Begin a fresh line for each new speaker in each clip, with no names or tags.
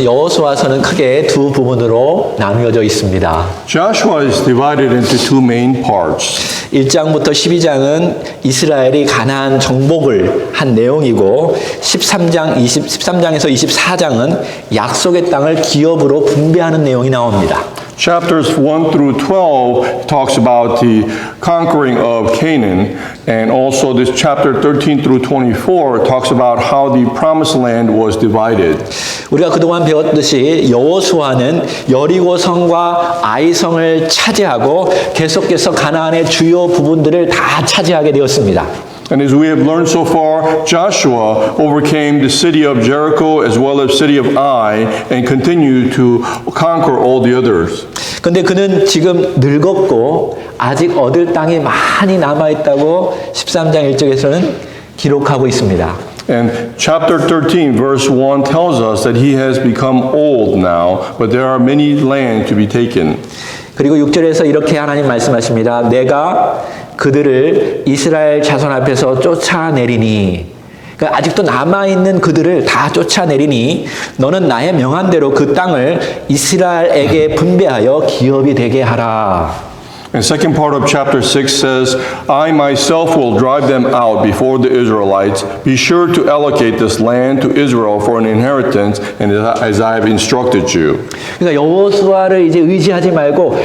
여호수아서는 크게 두 부분으로 나누어져 있습니다.
Joshua is divided into two main parts.
1장부터 12장은 이스라엘이 가나안 정복을 한 내용이고 13장에서 24장은 약속의 땅을 기업으로 분배하는 내용이 나옵니다.
Chapters 1 through 12 talks about the conquering of Canaan, and also this chapter 13 through 24 talks about how the promised land was divided.
우리가 그동안 배웠듯이 여호수아는 여리고성과 아이성을 차지하고 계속해서 가나안의 주요 부분들을 다 차지하게 되었습니다.
And as we have learned so far, Joshua overcame the city of Jericho as well as city of Ai and continued to conquer all the others.
근데 그는 지금 늙었고 아직 얻을 땅이 많이 남아있다고 13장 1절에서는 기록하고 있습니다.
And chapter 13 verse 1 tells us that he has become old now, but there are many land to be taken.
그리고 6절에서 이렇게 하나님 말씀하십니다. 내가 그들을 이스라엘 자손 앞에서 쫓아내리니, 그러니까 아직도 남아있는 그들을 다 쫓아내리니 너는 나의 명한대로 그 땅을 이스라엘에게 분배하여 기업이 되게 하라.
And second part of chapter 6 says, I myself will drive them out before the Israelites. Be sure to allocate this land to Israel for an inheritance, and as I have instructed you.
그러니까 여호수아를 이제 의지하지 말고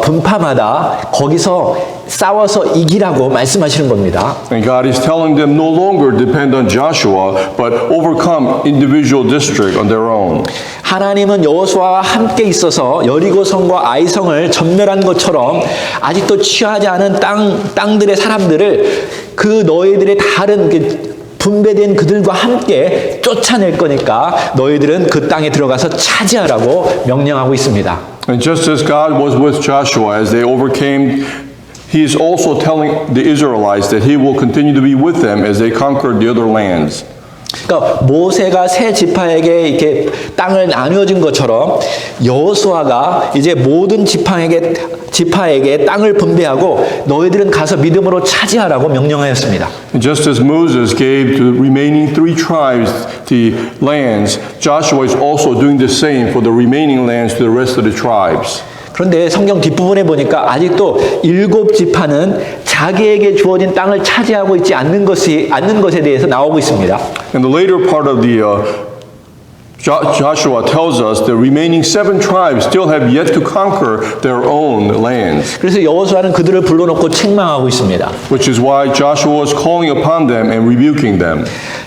분파마다 거기서 싸워서 이기라고 말씀하시는 겁니다.
And God is telling them no longer depend on Joshua, but overcome individual district on their own.
하나님은 여호수아와 함께 있어서 여리고성과 아이성을 전멸한 것처럼 아직도 취하지 않은 땅들의 사람들을 그 너희들의 다른 분배된 그들과 함께 쫓아낼 거니까 너희들은 그 땅에 들어가서 차지하라고 명령하고 있습니다.
And just as God was with Joshua as they overcame, He is also telling the Israelites that He will continue to be with them as they conquer the other lands.
그러니까 모세가 세 지파에게 이렇게 땅을 나누어준 것처럼 여호수아가 이제 모든 지파에게 땅을 분배하고 너희들은 가서 믿음으로 차지하라고 명령하였습니다.
And just as Moses gave to the remaining three tribes the lands, Joshua is also doing the same for the remaining lands to the rest of the tribes.
그런데 성경 뒷부분에 보니까 아직도 7지파는 자기에게 주어진 땅을 차지하고 있지 않는 것에 대해서 나오고 있습니다.
And the later part of the Joshua tells us the remaining 7 tribes still have yet to conquer their own lands.
그래서 여호수아는 그들을 불러놓고 책망하고 있습니다.
Which is why Joshua was calling upon them and rebuking them.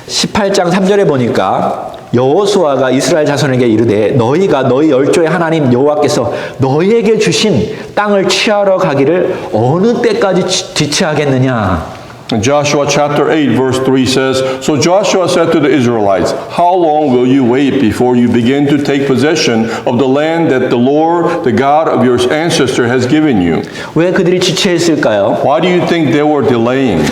18장 3절에 보니까 여호수아가 이스라엘 자손에게 이르되 너희가 너희 열조의 하나님 여호와께서 너희에게 주신 땅을 취하러 가기를 어느 때까지 지체하겠느냐.
In Joshua chapter 8 verse 3 says, So Joshua said to the Israelites, How long will you wait before you begin to take possession of the land that the Lord, the God of your ancestor, has given you?
왜 그들이 지체했을까요?
Why do you think they were delaying?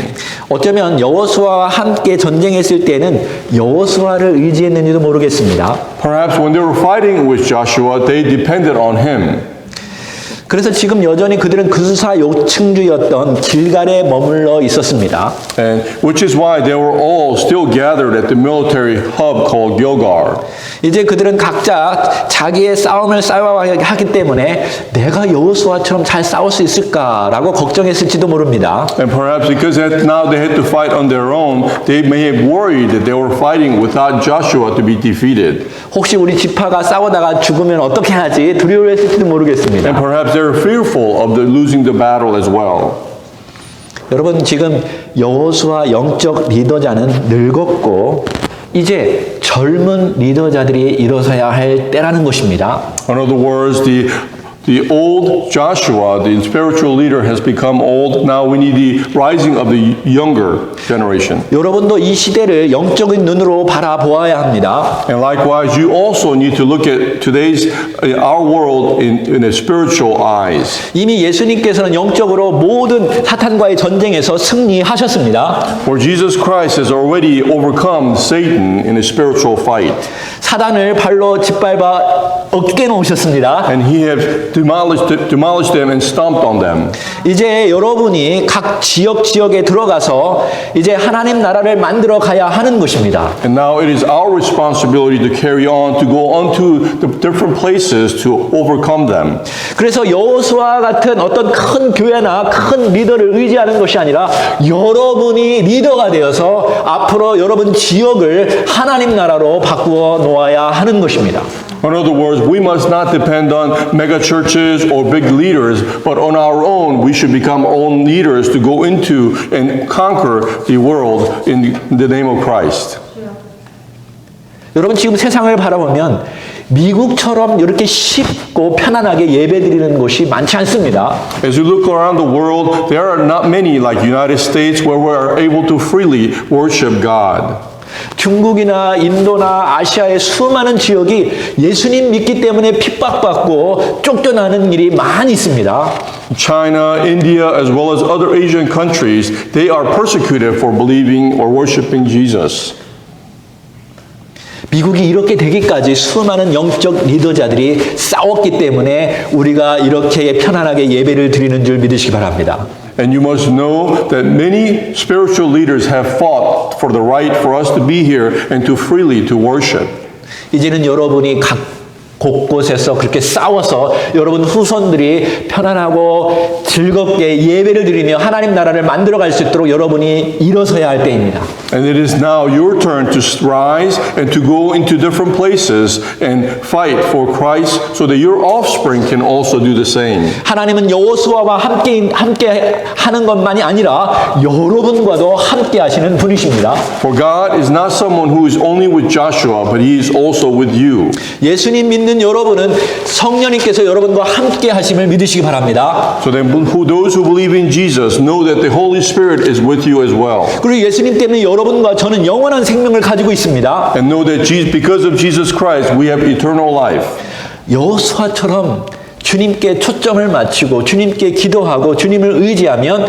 어쩌면 여호수아와 함께 전쟁했을 때는 여호수아를 의지했는지도 모르겠습니다.
Perhaps when they were fighting with Joshua, they depended on him.
그래서 지금 여전히 그들은 그수사 요층주였던 길갈에 머물러 있었습니다.
And which is why they were all still gathered at the military hub called Gilgal.
이제 그들은 각자 자기의 싸움을 싸워야 하기 때문에 내가 여호수아처럼 잘 싸울 수 있을까라고 걱정했을지도 모릅니다.
And perhaps because now they had to fight on their own, they may have worried that they were fighting without Joshua to be defeated.
혹시 우리 지파가 싸우다가 죽으면 어떻게 하지 두려워했을지도 모르겠습니다.
And perhaps they're fearful of losing the battle as well.
여러분 지금 여호수아 영적 리더자는 늙었고 이제 젊은 리더자들이 일어서야 할 때라는 것입니다.
In other words, the old Joshua, the spiritual leader, has become old. Now we need the rising of the younger generation.
여러분도 이 시대를 영적인 눈으로 바라보아야 합니다.
And likewise, you also need to look at our world in a spiritual eyes.
이미 예수님께서는 영적으로 모든 사탄과의 전쟁에서 승리하셨습니다.
For Jesus Christ has already overcome Satan in a spiritual fight.
사단을 발로 짓밟아 어깨 놓으셨습니다.
and he has demolished them and stomped on them.
이제 여러분이 각 지역에 들어가서 이제 하나님 나라를 만들어 가야 하는 것입니다.
And now it is our responsibility to carry on, to go on to the different places to overcome them.
그래서 여호수아 같은 어떤 큰 교회나 큰 리더를 의지하는 것이 아니라 여러분이 리더가 되어서 앞으로 여러분 지역을 하나님 나라로 바꾸어 놓아야 하는 것입니다.
In other words, we must not depend on mega churches or big leaders, but on our own, we should become our own leaders to go into and conquer the world in the name of Christ.
여러분 지금 세상을 바라보면 미국처럼 이렇게 쉽고 편안하게 예배드리는 곳이 많지 않습니다.
As you look around the world, there are not many like United States where we are able to freely worship God.
중국이나 인도나 아시아의 수많은 지역이 예수님 믿기 때문에 핍박받고 쫓겨나는 일이 많이 있습니다.
China, India, as well as other Asian countries, they are persecuted for believing or worshiping Jesus.
미국이 이렇게 되기까지 수많은 영적 리더자들이 싸웠기 때문에 우리가 이렇게 편안하게 예배를 드리는 줄 믿으시기 바랍니다.
And you must know that many spiritual leaders have fought for the right for us to be here and to freely to worship.
이제는 여러분이 각 곳곳에서 그렇게 싸워서 여러분 후손들이 편안하고 즐겁게 예배를 드리며 하나님 나라를 만들어갈 수 있도록 여러분이 일어서야 할 때입니다.
And it is now your turn to rise and to go into different places and fight for Christ so that your offspring can also do the same.
하나님은 여호수아와 함께 하는 것만이 아니라 여러분과도 함께 하시는 분이십니다.
For God is not someone who is only with Joshua, but He is also with you.
예수님 믿는 여러분은 성령님께서 여러분과 함께 하심을 믿으시기 바랍니다.
So then those who believe in Jesus know that the Holy Spirit is with you as well.
그리고 예수님 때문에 여러분과 저는 영원한 생명을 가지고 있습니다.
And know that because of Jesus Christ, we have eternal life.
여호수아처럼 주님께 초점을 맞추고 주님께 기도하고 주님을 의지하면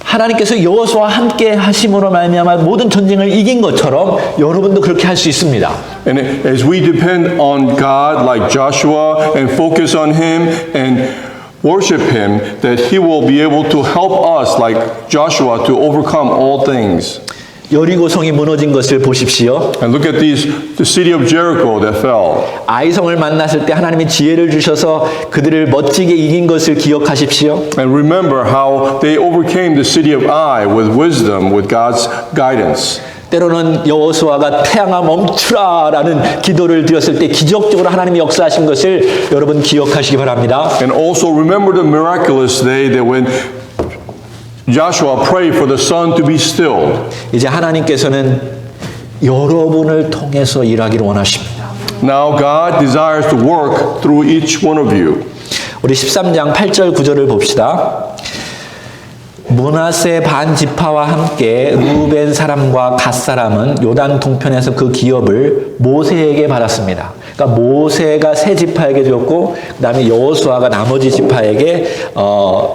하나님께서 여호수아와 함께 하심으로 말미암아 모든 전쟁을 이긴 것처럼 여러분도 그렇게 할 수 있습니다.
And as we depend on God like Joshua and focus on Him and worship Him, that He will be able to help us like Joshua to overcome all things.
여리고성이 무너진 것을 보십시오.
And look at the city of Jericho that fell.
아이성을 만났을 때 하나님이 지혜를 주셔서 그들을 멋지게 이긴 것을 기억하십시오.
And remember how they overcame the city of Ai with wisdom, with God's guidance.
때로는 여호수아가 태양아 멈추라라는 기도를 드렸을 때 기적적으로 하나님이 역사하신 것을 여러분 기억하시기 바랍니다.
And also remember the miraculous day that when Joshua prayed for the sun to be stilled.
이제 하나님께서는 여러분을 통해서 일하기를 원하십니다.
Now God desires to work through each one of you.
우리 13장 8절 9절을 봅시다. 므낫세 반 지파와 함께 루벤 사람과 갓 사람은 요단 동편에서 그 기업을 모세에게 받았습니다. 그러니까 모세가 세 지파에게 주었고 그다음에 여호수아가 나머지 지파에게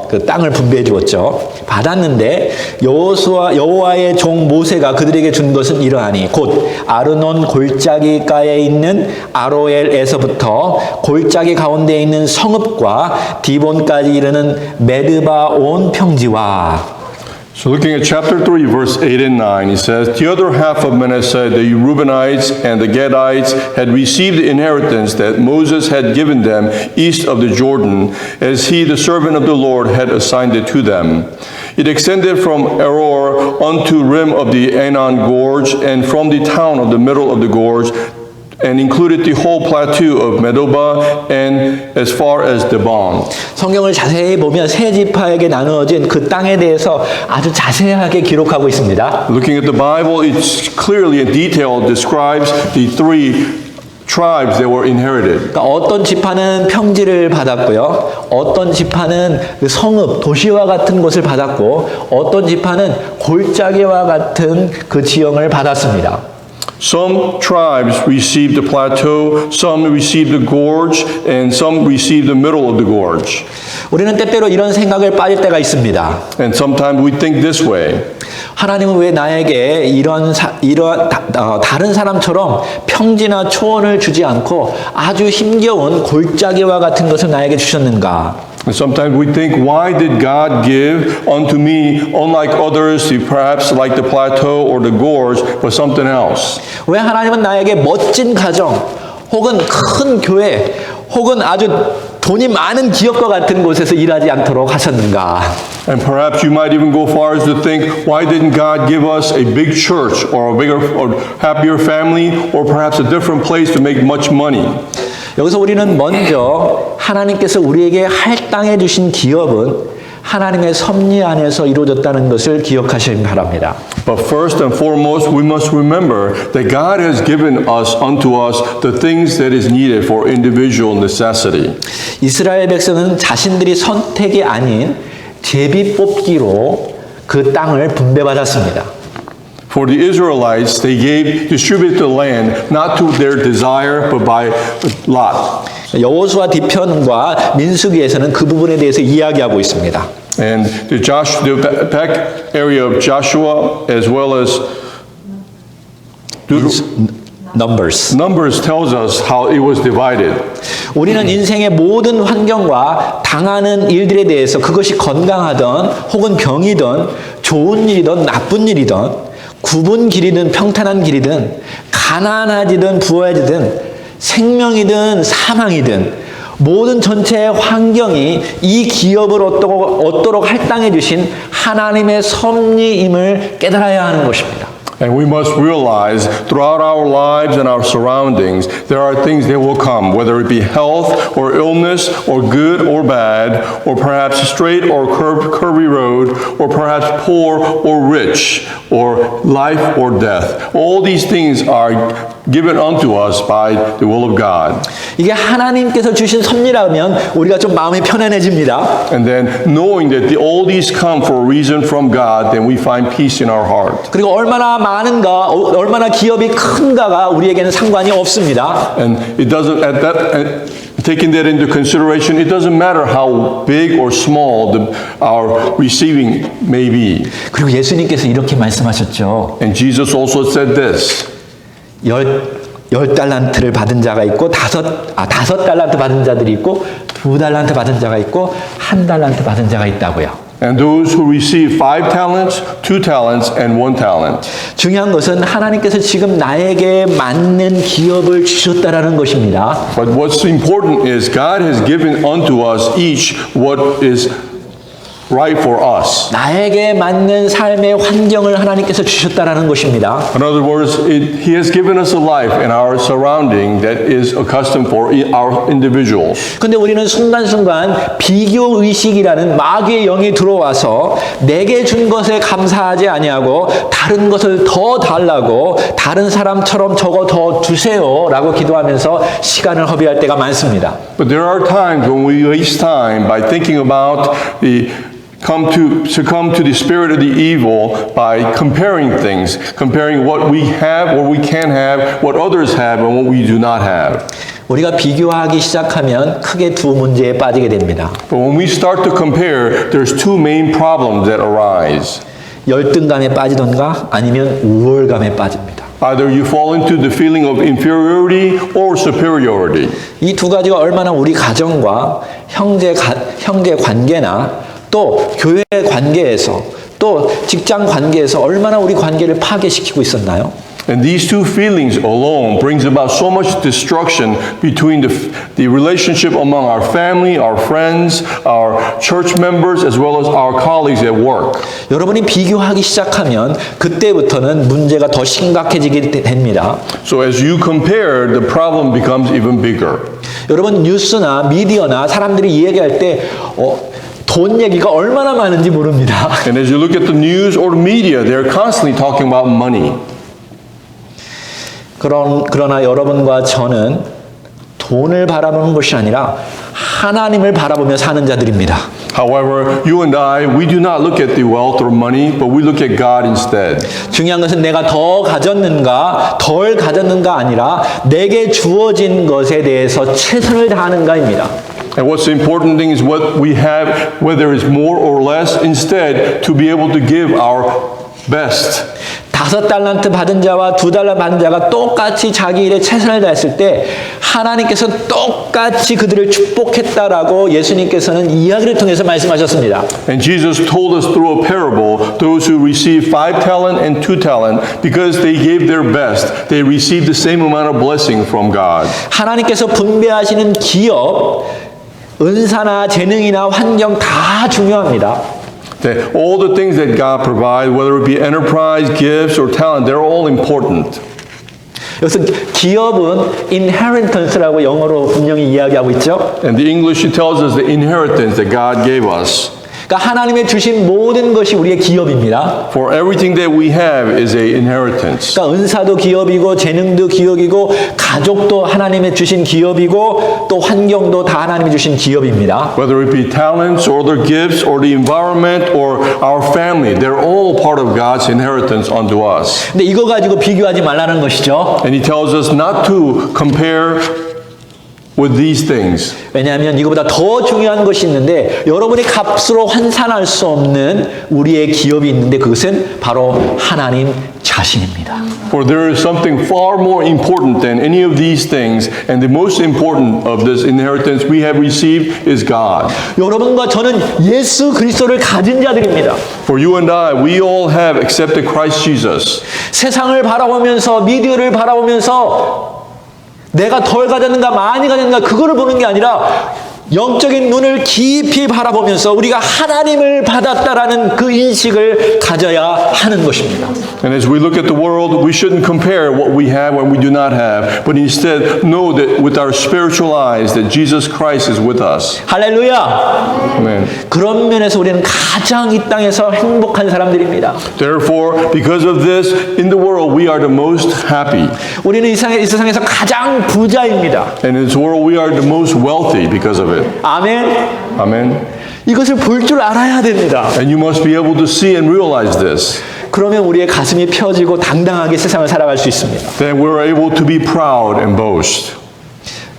그 땅을 분배해 주었죠. 받았는데 여호와의 종 모세가 그들에게 준 것은 이러하니 곧 아르논 골짜기가에 있는 아로엘에서부터 골짜기 가운데 있는 성읍과 디본까지 이르는 메드바 온 평지와.
So looking at chapter 3, verse 8 and 9, he says, The other half of Manasseh, the Reubenites and the Gadites, had received the inheritance that Moses had given them east of the Jordan, as he, the servant of the Lord, had assigned it to them. It extended from Aror unto rim of the Anon gorge, and from the town of the middle of the gorge, and included the whole plateau of Medeba and as far as Debon.
성경을 자세히 보면 세 지파에게 나누어진 그 땅에 대해서 아주 자세하게 기록하고 있습니다.
Looking at the Bible, it clearly in detail describes the three tribes that were inherited.
그러니까 어떤 지파는 평지를 받았고요. 어떤 지파는 그 성읍, 도시와 같은 곳을 받았고 어떤 지파는 골짜기와 같은 그 지형을 받았습니다.
Some tribes received the plateau, some received the gorge, and some received the middle of the gorge.
우리는 때때로 이런 생각을 빠질 때가 있습니다.
And sometimes we think this way.
하나님은 왜 나에게 다른 사람처럼 평지나 초원을 주지 않고 아주 힘겨운 골짜기와 같은 것을 나에게 주셨는가?
And sometimes we think, why did God give unto me, unlike others, perhaps like the plateau or the gorge, but something else?
왜 하나님은 나에게 멋진 가정, 혹은 큰 교회, 혹은 아주 돈이 많은 기업과 같은 곳에서 일하지 않도록 하셨는가?
And perhaps you might even go far as to think, why didn't God give us a big church or a bigger or happier family or perhaps a different place to make much money?
여기서 우리는 먼저 하나님께서 우리에게 할당해 주신 기업은 하나님의 섭리 안에서 이루어졌다는 것을 기억하시기 바랍니다.
But first and foremost, we must remember that God has given us unto us the things that is needed for individual necessity.
이스라엘 백성은 자신들이 선택이 아닌 제비 뽑기로 그 땅을 분배받았습니다.
For the Israelites, they distributed the land not to their desire, but by lot.
여호수아 뒤편과 민수기에서는 그 부분에 대해서 이야기하고 있습니다.
And the back area of Joshua, as well as Numbers tells us how it was divided.
우리는 인생의 모든 환경과 당하는 일들에 대해서 그것이 건강하든 혹은 병이든 좋은 일이든 나쁜 일이든 굽은 길이든 평탄한 길이든 가난하지든 부유하지든 생명이든 사망이든 모든 전체의 환경이 이 기업을 얻도록 할당해 주신 하나님의 섭리임을 깨달아야 하는 것입니다.
And we must realize throughout our lives and our surroundings, there are things that will come, whether it be health or illness or good or bad, or perhaps straight or curvy road, or perhaps poor or rich, or life or death. All these things are given unto us by the will of God.
이게 하나님께서 주신 섭리라면 우리가 좀 마음이 편안해집니다.
And then knowing that all these come for a reason from God, then we find peace in our heart.
그리고 얼마나 많은가, 얼마나 기업이 큰가가 우리에게는 상관이 없습니다.
And it doesn't, taking that into consideration, it doesn't matter how big or small our receiving may be.
그리고 예수님께서 이렇게 말씀하셨죠.
And Jesus also said this.
열 달란트를 받은 자가 있고 다섯 달란트 받은 자들이 있고 2달란트 받은 자가 있고 1달란트 받은 자가 있다고요.
And those who receive 5 talents, 2 talents, and 1 talent.
중요한 것은 하나님께서 지금 나에게 맞는 기업을 주셨다라는 것입니다.
But what's important is God has given unto us each what is right for us.
나에게 맞는 삶의 환경을 하나님께서 주셨다라는 것입니다.
In other words, He has given us a life in our surrounding that is accustomed for our individuals.
근데 우리는 순간순간 비교 의식이라는 마귀의 영이 들어와서 내게 준 것에 감사하지 아니하고 다른 것을 더 달라고 다른 사람처럼 저거 더 주세요라고 기도하면서 시간을 허비할 때가 많습니다.
But there are times when we waste time by thinking about succumb to the spirit of the evil by comparing things, comparing what we have, what we can have, what others have, and what we do not have.
우리가 비교하기 시작하면 크게 두 문제에 빠지게 됩니다.
But when we start to compare, there's 2 main problems that arise.
열등감에 빠지던가 아니면 우월감에 빠집니다.
Either you fall into the feeling of inferiority or superiority.
이 두 가지가 얼마나 우리 가정과 형제 관계나 또 교회 관계에서 또 직장 관계에서 얼마나 우리 관계를 파괴시키고 있었나요?
And these 2 feelings alone brings about so much destruction between the relationship among our family, our friends, our church members, as well as our colleagues at work.
여러분이 비교하기 시작하면 그때부터는 문제가 더 심각해지게 됩니다.
So as you compare, the problem becomes even bigger.
여러분 뉴스나 미디어나 사람들이 이야기할 때 돈 얘기가 얼마나 많은지 모릅니다.
And as you look at the news or the media, they're constantly talking about money.
그러나 여러분과 저는 돈을 바라보는 것이 아니라 하나님을 바라보며 사는 자들입니다.
However, you and I, we do not look at the wealth or money, but we look at God instead.
중요한 것은 내가 더 가졌는가, 덜 가졌는가 아니라 내게 주어진 것에 대해서 최선을 다하는가입니다.
And what's the important thing is what we have, whether it's more or less, instead to be able to give our best.
5달란트 받은 자와 2달란트 받은 자가 똑같이 자기 일에 최선을 다했을 때 하나님께서 똑같이 그들을 축복했다라고 예수님께서는 이야기를 통해서 말씀하셨습니다.
And Jesus told us through a parable, those who received 5 talent and 2 talent, because they gave their best, they received the same amount of blessing from God.
하나님께서 분배하시는 기업, 은사나 재능이나 환경 다 중요합니다.
That all the things that God provides, whether it be enterprise, gifts, or talent, they're all important.
여기서 기업은 inheritance라고 영어로 분명히 이야기하고 있죠.
And the English tells us the inheritance that God gave us.
그러니까 하나님의 주신 모든 것이 우리의 기업입니다.
For everything that we have is a inheritance.
그러니까 은사도 기업이고 재능도 기업이고 가족도 하나님의 주신 기업이고 또 환경도 다 하나님이 주신 기업입니다.
Whether it be talents or the gifts or the environment or our family, they're all part of God's inheritance unto us.
근데 이거 가지고 비교하지 말라는 것이죠.
And he tells us not to compare with these things.
왜냐하면 이거보다 더 중요한 것이 있는데 여러분이 값으로 환산할 수 없는 우리의 기업이 있는데 그것은 바로 하나님 자신입니다.
For there is something far more important than any of these things, and the most important of this inheritance we have received is God.
여러분과 저는 예수 그리스도를 가진 자들입니다.
For you and I, we all have accepted Christ Jesus.
세상을 바라보면서 미디어를 바라보면서 내가 덜 가졌는가 많이 가졌는가 그거를 보는 게 아니라 영적인 눈을 깊이 바라보면서 우리가 하나님을 받았다라는 그 인식을 가져야 하는 것입니다.
And as we look at the world, we shouldn't compare what we have and what we do not have, but instead know that with our spiritual eyes that Jesus Christ is with us.
할렐루야.
Amen.
그런 면에서 우리는 가장 이 땅에서 행복한 사람들입니다.
Therefore, because of this, in the world we are the most happy.
우리는 이 세상에서 가장 부자입니다.
And in this world we are the most wealthy because of it.
아멘.
Amen.
이것을 볼 줄 알아야 됩니다.
And you must be able to see and realize this.
그러면 우리의 가슴이 펴지고 당당하게 세상을 살아갈 수 있습니다.
Then we're able to be proud and boast.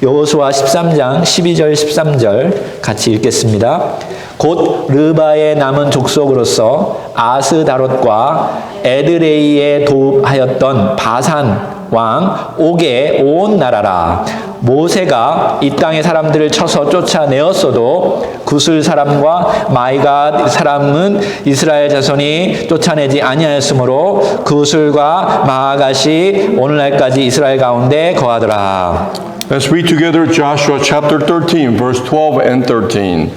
여호수아 13장 12절 13절 같이 읽겠습니다. 곧 르바의 남은 족속으로서 아스다롯과 에드레이에 도읍하였던 바산 왕 옥의 온 나라라. 모세가 이 땅의 사람들을 쳐서 쫓아내었어도 구슬 사람과 마이갓 사람은 이스라엘 자손이 쫓아내지 아니하였으므로 구슬과 마아갓이 오늘날까지 이스라엘 가운데 거하더라.
Let's read together Joshua chapter 13, verse 12 and 13.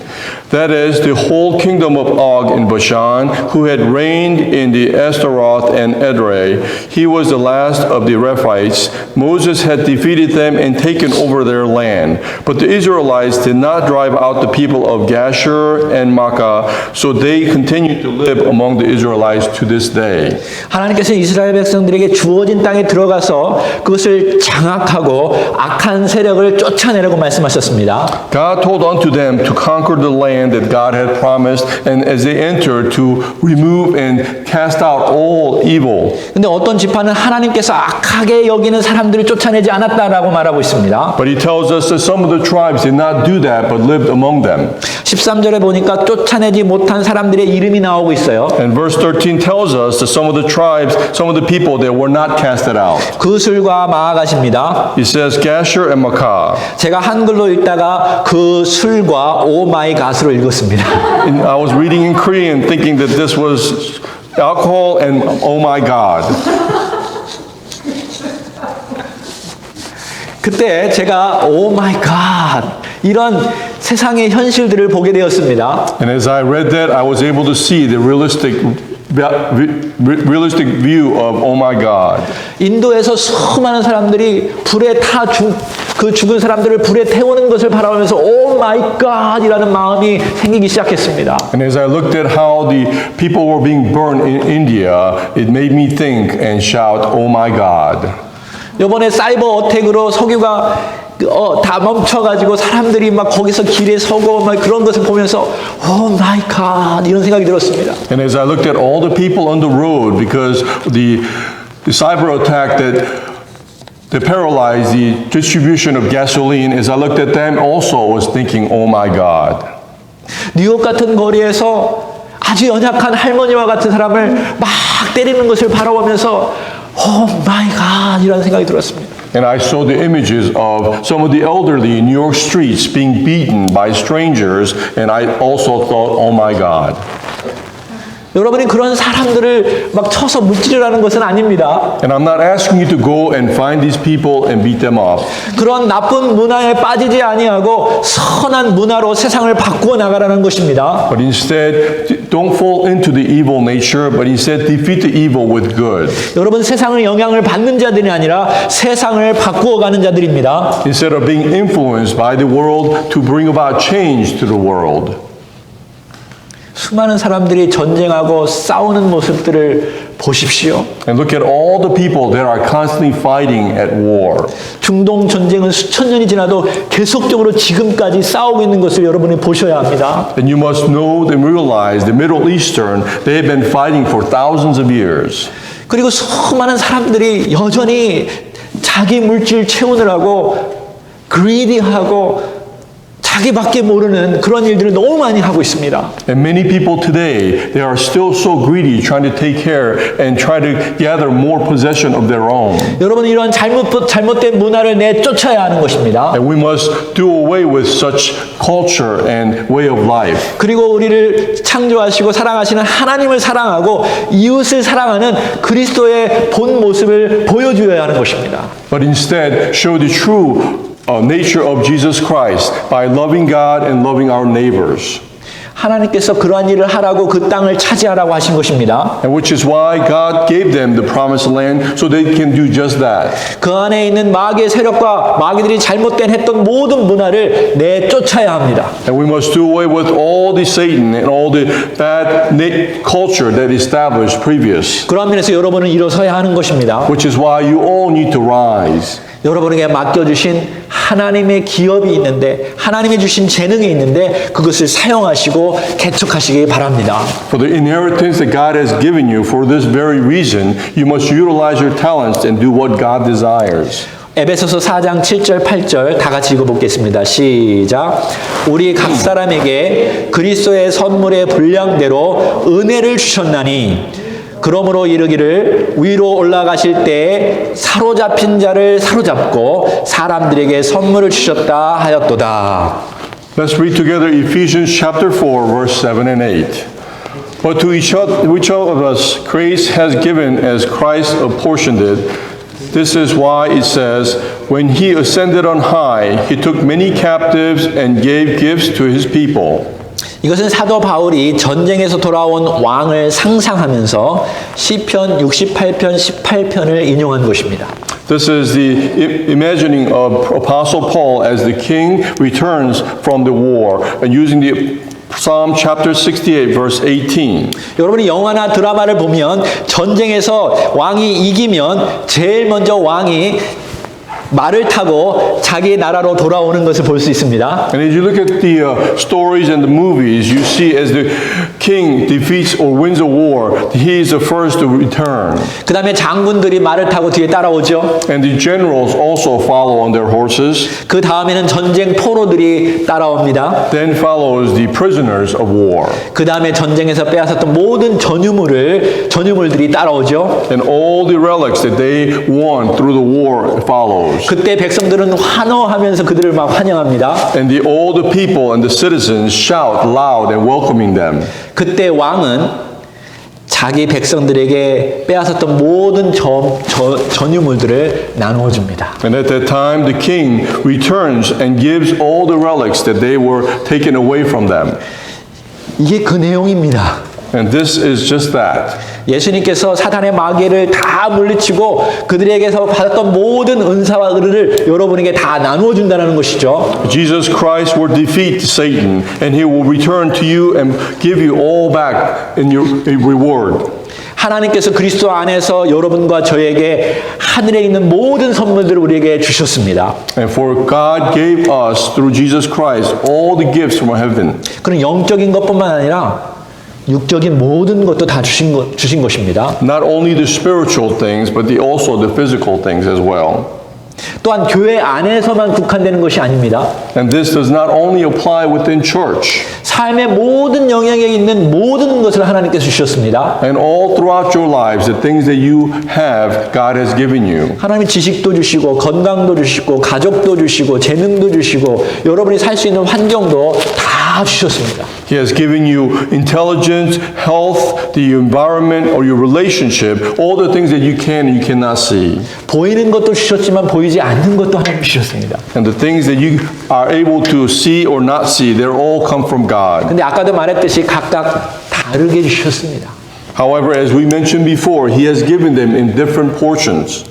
That is, the whole kingdom of Og in Bashan, who had reigned in the Ashtaroth and Edrei. He was the last of the Rephites. Moses had defeated them and taken over their land. But the Israelites did not drive out the people of Gashur and Makkah, so they continued to live among the Israelites to this day.
하나님께서 이스라엘 백성들에게 주어진 땅에 들어가서 그것을 장악하고 악한 세력을 쫓아내라고 말씀하셨습니다.
God told unto them to conquer the land that God had promised, and as they entered, to remove and cast out all evil.
근데 어떤 지파는 하나님께서 악하게 여기는 사람들을 쫓아내지 않았다라고 말하고 있습니다.
But he tells us that some of the tribes did not do that, but lived among them.
13절에 보니까 쫓아내지 못한 사람들의 이름이 나오고 있어요.
And verse 13 tells us that some of the tribes, some of the people that were not casted out.
그술과 마아갓입니다.
He says Gashur and Makkah.
제가 한글로 읽다가 그 술과 오 마이 갓으로 읽었습니다.
And I was reading in Korean thinking that this was alcohol and oh my God.
그때 제가 오 마이 갓 이런 세상의 현실들을 보게 되었습니다.
And as I read that, I was able to see the realistic view of oh my God.
인도에서 수많은 사람들이 불에 그 죽은 사람들을 불에 태우는 것을 바라보면서 오 마이 갓이라는 마음이 생기기 시작했습니다.
And as I looked at how the people were being burned in India, it made me think and shout, oh my God.
이번에 사이버 어택으로 석유가 다 멈춰가지고 사람들이 막 거기서 길에 서고 막 그런 것을 보면서 오 마이 갓 이런 생각이 들었습니다.
And as I looked at all the people on the road, because the cyber attack that paralyzed the distribution of gasoline, as I looked at them also was thinking, oh my God.
뉴욕 같은 거리에서 아주 연약한 할머니와 같은 사람을 막 때리는 것을 바라보면서 오 마이 갓 이라는 생각이 들었습니다.
And I saw the images of some of the elderly in New York streets being beaten by strangers, and I also thought, oh my God.
여러분이 그런 사람들을 막 쳐서 무찌르라는 것은 아닙니다.
And I'm not asking you to go and find these people and beat them up.
그런 나쁜 문화에 빠지지 아니하고 선한 문화로 세상을 바꾸어 나가라는 것입니다.
But instead, don't fall into the evil nature, but instead defeat the evil with good.
여러분 세상의 영향을 받는 자들이 아니라 세상을 바꾸어 가는 자들입니다.
Instead of being influenced by the world to bring about change to the world.
수많은 사람들이 전쟁하고 싸우는 모습들을 보십시오.
And look at all the people that are constantly fighting at war.
중동 전쟁은 수천 년이 지나도 계속적으로 지금까지 싸우고 있는 것을 여러분이 보셔야 합니다.
And you must know and realize the Middle Eastern, they have been fighting for thousands of years.
그리고 수많은 사람들이 여전히 자기 물질 채우느라고 greedy하고 자기밖에 모르는 그런 일들을 너무 많이 하고 있습니다.
And many people today, they are still so greedy, trying to take care and try to gather more possession of their own.
여러분 이런 잘못된 문화를 내쫓아야 하는 것입니다.
And we must do away with such culture and way of life.
그리고 우리를 창조하시고 사랑하시는 하나님을 사랑하고 이웃을 사랑하는 그리스도의 본 모습을 보여줘야 하는 것입니다.
But instead, show the true nature of Jesus Christ by loving God and loving our neighbors.
하나님께서 그러한 일을 하라고 그 땅을 차지하라고 하신 것입니다.
And which is why God gave them the promised land so they can do just that.
그 안에 있는 마귀의 세력과 마귀들이 잘못된 했던 모든 문화를 내쫓아야 합니다.
And we must do away with all the Satan and all the bad culture that established previous.
그런 면에서 여러분은 일어서야 하는 것입니다.
Which is why you all need to rise.
여러분에게 맡겨주신 하나님의 기업이 있는데 하나님이 주신 재능이 있는데 그것을 사용하시고 개척하시기 바랍니다.
For the inheritance that God has given you for this very reason, you must utilize your talents and do what God desires.
에베소서 4장 7절 8절 다 같이 읽어보겠습니다. 시작. 우리 각 사람에게 그리스도의 선물의 분량대로 은혜를 주셨나니 그러므로 이르기를 위로 올라가실 때 사로잡힌 자를 사로잡고 사람들에게 선물을 주셨다 하였도다.
Let's read together Ephesians chapter 4, verse 7 and 8. But to each of us grace has given as Christ apportioned it. This is why it says, when he ascended on high, he took many captives and gave gifts to his people.
이것은 사도 바울이 전쟁에서 돌아온 왕을 상상하면서 시편 68편 18편을 인용한 것입니다.
This is the imagining of Apostle Paul as the king returns from the war and using the Psalm chapter 68 verse 18.
여러분이 영화나 드라마를 보면 전쟁에서 왕이 이기면 제일 먼저 왕이 말을 타고 자기 나라로 돌아오는 것을 볼 수 있습니다.
And as you look at the stories and the movies, you see as the king defeats or wins a war, he is the first to return.
그 다음에 장군들이 말을 타고 뒤에 따라오죠.
And the generals also follow on their horses.
그 다음에는 전쟁 포로들이 따라옵니다.
Then follows the prisoners of war.
그 다음에 전쟁에서 빼앗았던 모든 전유물들이 따라오죠.
And all the relics that they won through the war follows.
그때 백성들은 환호하면서 그들을 막 환영합니다.
And all the people and the citizens shout loud and welcoming them.
그때 왕은 자기 백성들에게 빼앗았던 모든 전유물들을 나누어 줍니다.
And at that time the king returns and gives all the relics that they were taken away from them.
이게 그 내용입니다.
And this is just that.
예수님께서 사단의 마귀를 다 물리치고 그들에게서 받았던 모든 은사와 의를 여러분에게 다 나누어 준다는 것이죠.
Jesus Christ will defeat Satan and he will return to you and give you all back in your reward.
하나님께서 그리스도 안에서 여러분과 저에게 하늘에 있는 모든 선물들을 우리에게 주셨습니다.
And for God gave us through Jesus Christ all the gifts from heaven.
그런 영적인 것뿐만 아니라 육적인 모든 것도 다 주신 것입니다.
Not only the spiritual things, but also the physical things as well.
또 또한 교회 안에서만 국한되는 것이 아닙니다.
And this does not only apply within church.
삶의 모든 영역에 있는 모든 것을 하나님께서 주셨습니다.
And all throughout your lives, the things that you have, God has given you.
하나님이 지식도 주시고 건강도 주시고 가족도 주시고 재능도 주시고 여러분이 살 수 있는 환경도 다 주셨습니다.
He has given you intelligence, health, the environment, or your relationship, all the things that you can and you cannot see.
보이는 것도 주셨지만 보이지 않는 것도 하나님 주셨습니다.
And the things that you are able to see or not see, they all come from God.
근데 아까도 말했듯이 각각 다르게 주셨습니다.
However, as we mentioned before, He has given them in different portions.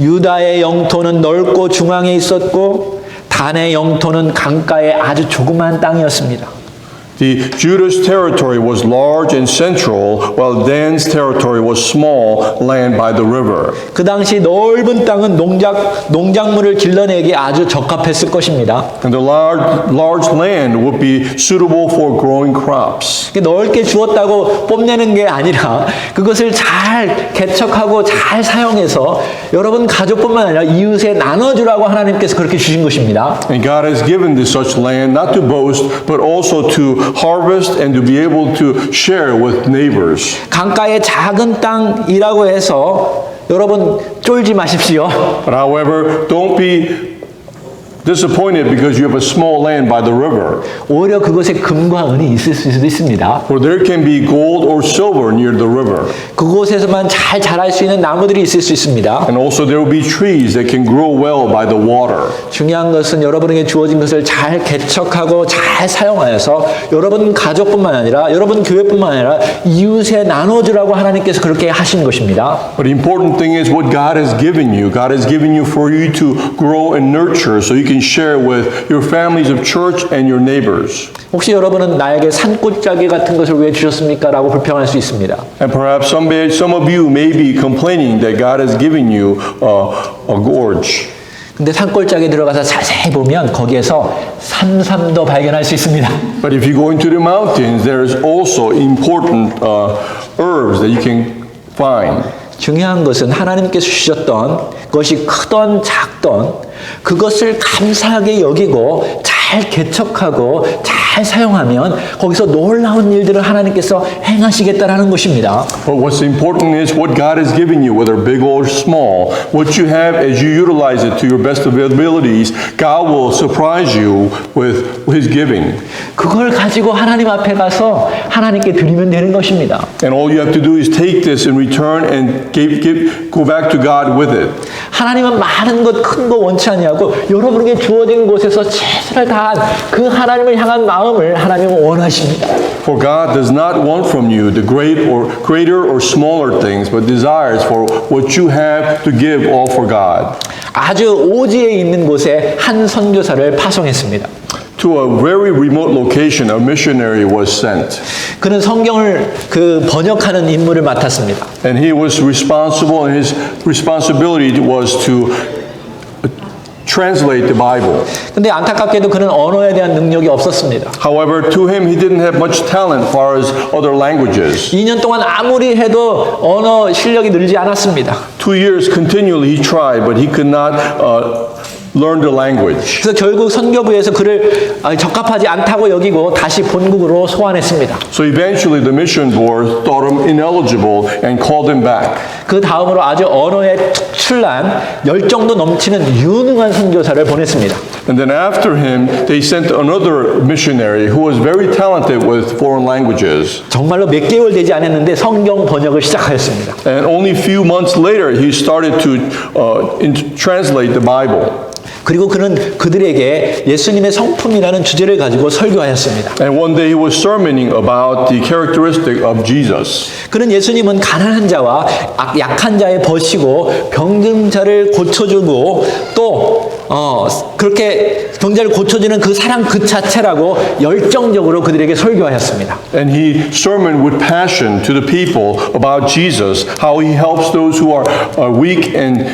유다의 영토는 넓고 중앙에 있었고 단의 영토는 강가에 아주 조그만 땅이었습니다.
The Judah's territory was large and central, while Dan's territory was small, land by the river.
그 당시 넓은 땅은 농작물을 길러내기 아주 적합했을 것입니다.
And the large land would be suitable for growing crops.
넓게 주었다고 뽐내는 게 아니라 그것을 잘 개척하고 잘 사용해서 여러분 가족뿐만 아니라 이웃에 나눠주라고 하나님께서 그렇게 주신 것입니다.
And God has given this such land not to boast, but also to harvest and to be able to share with neighbors.
강가의 작은 땅이라고 해서 여러분 쫄지 마십시오.
But however, don't be disappointed because you have a small land by the river.
오히려 그곳에 금과 은이 있을 수도 있습니다.
For there can be gold or silver near the river.
그곳에서만 잘 자랄 수 있는 나무들이 있을 수 있습니다.
And also there will be trees that can grow well by the water.
중요한 것은 여러분에게 주어진 것을 잘 개척하고 잘 사용하여서 여러분 가족뿐만 아니라 여러분 교회뿐만 아니라 이웃에 나눠주라고 하나님께서 그렇게 하신 것입니다.
But the important thing is what God has given you. God has given you for you to grow and nurture so you can share with your families of church and your neighbors.
혹시 여러분은 나에게 산골짜기 같은 것을 왜 주셨습니까? 라고 불평할 수 있습니다.
And perhaps some of you may be complaining that God has given you a gorge.
근데 산골짜기에 들어가서 자세히 보면 거기에서 삼삼도 발견할 수 있습니다.
But if you go into the mountains, there is also important herbs that you can find.
중요한 것은 하나님께서 주셨던 것이 크던 작던 그것을 감사하게 여기고 잘 개척하고 잘 사용하면 거기서 놀라운 일들을 하나님께서 행하시겠다라는 것입니다.
But what's important is what God has given you, whether big or small. What you have as you utilize it to your best of abilities, God will surprise you with His giving.
그걸 가지고 하나님 앞에 가서 하나님께 드리면 되는 것입니다.
And all you have to do is take this in return and go back to God with it.
하나님은 많은 것, 큰 거 원치 아니하고 여러분에게 주어진 곳에서 최선을 다한 그 하나님을 향한 마음을 하나님은 원하십니다.
For God does not want from you the greater or smaller things, but desires for what you have to give all for God.
아주 오지에 있는 곳에 한 선교사를 파송했습니다.
To a very remote location, a missionary was sent.
그는 성경을 번역하는 임무를 맡았습니다.
And he was responsible, and his responsibility was to translate the Bible.
근데 안타깝게도 그는 언어에 대한 능력이 없었습니다.
However, to him, he didn't have much talent as far as other languages.
2년 동안 아무리 해도 언어 실력이 늘지 않았습니다.
2 years continually he tried, but he could not learn the language.
그래서 결국 선교부에서 그를 적합하지 않다고 여기고 다시 본국으로 소환했습니다.
So eventually the mission board thought him ineligible and called him back.
그 다음으로 아주 언어에 특출난 열정도 넘치는 유능한 선교사를 보냈습니다.
And then after him, they sent another missionary who was very talented with foreign languages.
정말로 몇 개월 되지 않았는데 성경 번역을 시작하였습니다.
And only a few months later, he started to translate the Bible.
그리고 그는 그들에게 예수님의 성품이라는 주제를 가지고 설교하였습니다.
And one day he was sermoning about the characteristic of Jesus.
그는 예수님은 가난한 자와 약한 자의 버시고 병든 자를 고쳐주고 또 그렇게 병자를 고쳐주는 그 사랑 그 자체라고 열정적으로 그들에게 설교하였습니다.
And he sermoned with passion to the people about Jesus, how he helps those who are weak and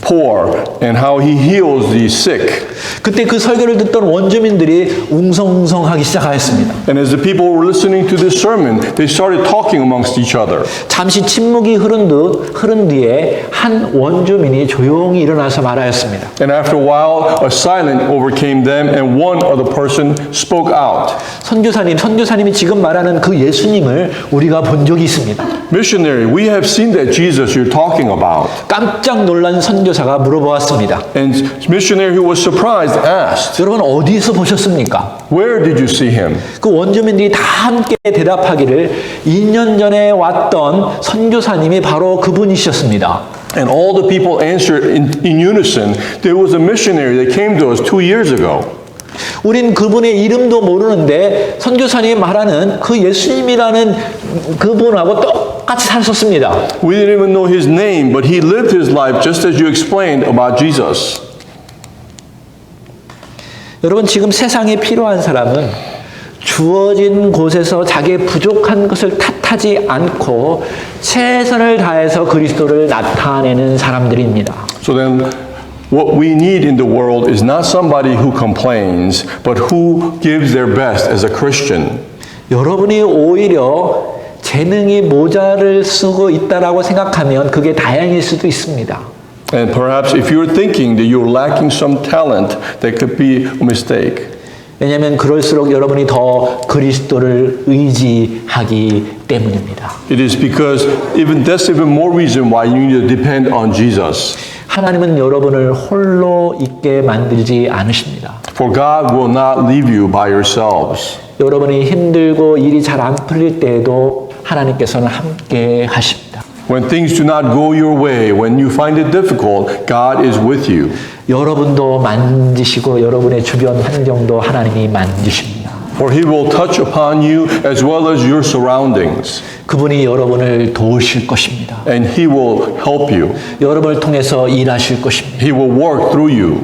poor and how he heals the sick.
그때 그 설교를 듣던 원주민들이 웅성웅성하기 시작하였습니다.
And as the people were listening to this sermon, they started talking amongst each other.
잠시 침묵이 흐른 뒤에 한 원주민이 조용히 일어나서 말하였습니다.
And after a while, a silence overcame them, and one other person spoke out.
선교사님이 지금 말하는 그 예수님을 우리가 본 적이 있습니다.
Missionary, we have seen that Jesus you're talking about.
깜짝 놀란 선교사가 물어보았습니다.
And missionary who was surprised asked,
여러분 어디서 보셨습니까?
where did you see him?
그 원주민들이 다 함께 대답하기를 2년 전에 왔던 선교사님이 바로 그분이셨습니다.
And all the people answered in unison, there was a missionary that came to us 2 years ago.
우린 그분의 이름도 모르는데 선교사님이 말하는 그 예수님이라는 그분하고 똑같이 살았습니다.
We didn't even know his name, but he lived his life just as you explained about Jesus.
여러분 지금 세상에 필요한 사람은 주어진 곳에서 자기의 부족한 것을 탓하지 않고 최선을 다해서 그리스도를 나타내는 사람들입니다.
So then, what we need in the world is not somebody who complains, but who gives their best as a Christian.
여러분이 오히려 재능이 모자를 쓰고 있다라고 생각하면 그게 다행일 수도 있습니다.
And perhaps if you're thinking that you're lacking some talent, that could be a mistake.
왜냐하면 그럴수록 여러분이 더 그리스도를 의지하기 때문입니다.
It is because that's even more reason why you need to depend on Jesus.
하나님은 여러분을 홀로 있게 만들지 않으십니다.
For God will not leave you by yourselves.
여러분이 힘들고 일이 잘 안 풀릴 때에도 하나님께서는 함께 하십니다.
When things do not go your way, when you find it difficult, God is with you.
여러분도 만지시고 여러분의 주변 환경도 하나님이 만지십니다.
For He will touch upon you as well as your surroundings.
그분이 여러분을 도우실 것입니다.
And He will help you.
여러분을 통해서 일하실 것입니다.
He will work through you.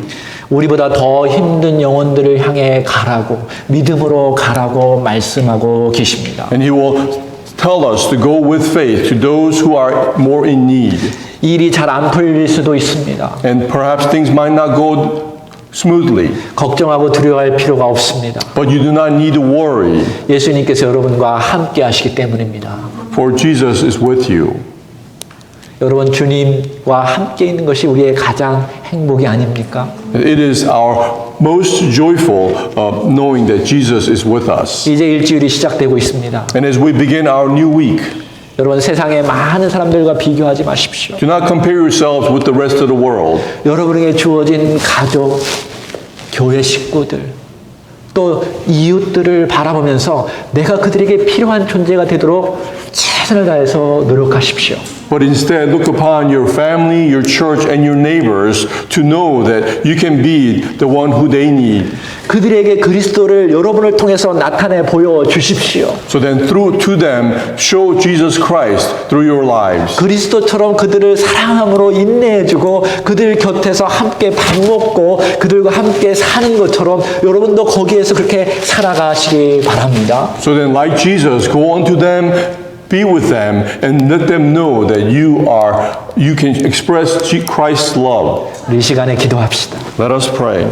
우리보다 더 힘든 영혼들을 향해 가라고 믿음으로 가라고 말씀하고 계십니다.
And He will tell us to go with faith to those who are more in need.
일이 잘 안 풀릴 수도 있습니다.
And perhaps things might not go smoothly.
걱정하고 두려워할 필요가 없습니다.
But you do not need to worry.
예수님께서 여러분과 함께 하시기 때문입니다.
For Jesus is with you.
여러분 주님과 함께 있는 것이 우리의 가장 행복이 아닙니까?
It is our most joyful knowing that Jesus is with us.
이제 일주일이 시작되고 있습니다.
And as we begin our new week,
여러분 세상의 많은 사람들과 비교하지 마십시오.
do not compare yourselves with the rest of the world.
여러분에게 주어진 가족, 교회 식구들, 또 이웃들을 바라보면서 내가 그들에게 필요한 존재가 되도록 최선을 다해서 노력하십시오.
But instead, look upon your family, your church, and your neighbors to know that you can be the one who they need.
그들에게 그리스도를 여러분을 통해서 나타내 보여 주십시오.
So then, to them, show Jesus Christ through your lives.
그리스도처럼 그들을 사랑함으로 인내해주고 그들 곁에서 함께 밥 먹고 그들과 함께 사는 것처럼 여러분도 거기에서 그렇게 살아가시기 바랍니다.
So then, like Jesus, go unto them, be with them, and let them know that you can express Christ's love.
우리 이 시간에 기도합시다.
Let us pray.